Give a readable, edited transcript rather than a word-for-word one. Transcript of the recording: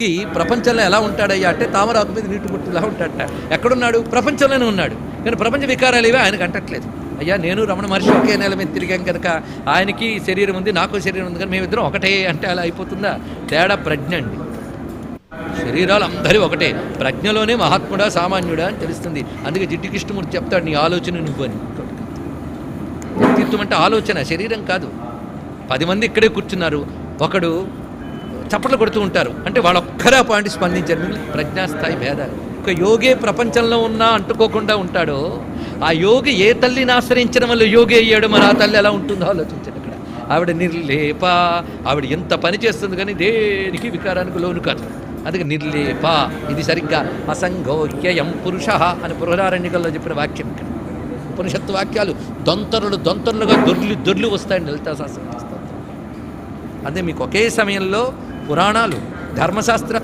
ఈ ప్రపంచంలో ఎలా ఉంటాడయ్యా అంటే తామరాకు మీద నీటి బొట్టులా ఉంటాడట. ఎక్కడున్నాడు? ప్రపంచంలోనే ఉన్నాడు. కానీ ప్రపంచ వికారాలు ఇవే ఆయనకు అంటట్లేదు. అయ్యా నేను రమణ మహర్షి ఒకే నేల మీద తిరిగాం కనుక ఆయనకి శరీరం ఉంది, నాకు శరీరం ఉంది, కానీ మేమిద్దరం ఒకటే అంటే అలా అయిపోతుందా? తేడా ప్రజ్ఞ అండి. శరీరాలు అందరూ ఒకటే, ప్రజ్ఞలోనే మహాత్ముడా సామాన్యుడా అని తెలుస్తుంది. అందుకే జిడ్డు కృష్ణమూర్తి చెప్తాడు, నీ ఆలోచన నువ్వు అని. వ్యక్తిత్వం అంటే ఆలోచన, శరీరం కాదు. 10 మంది ఇక్కడే కూర్చున్నారు, ఒకడు చప్పట్లు కొడుతూ ఉంటారు అంటే వాళ్ళొక్కరే పాయింట్ స్పందించారు. మిగిలిన ప్రజ్ఞాస్థాయి భేదాలు. ఒక యోగే ప్రపంచంలో ఉన్నా అంటుకోకుండా ఉంటాడో, ఆ యోగి ఏ తల్లిని ఆశ్రయించడం వల్ల యోగి అయ్యాడో మరి ఆ తల్లి ఎలా ఉంటుందో ఆలోచించండి. ఇక్కడ ఆవిడ నిర్లేప, ఆవిడ ఎంత పని చేస్తుంది కానీ దేనికి వికారానికి లోను కాదు. అందుకే నిర్లేప. ఇది సరిగ్గా అసంగోహ్యయం పురుష అని బృహదారణ్యకంలో చెప్పిన వాక్యం. ఇక్కడ ఉపనిషత్తు వాక్యాలు దొంతరులుగా దొర్లు వస్తాయండి లలితా సహస్రనామ స్తోత్రం. అదే మీకు ఒకే సమయంలో పురాణాలు, ధర్మశాస్త్ర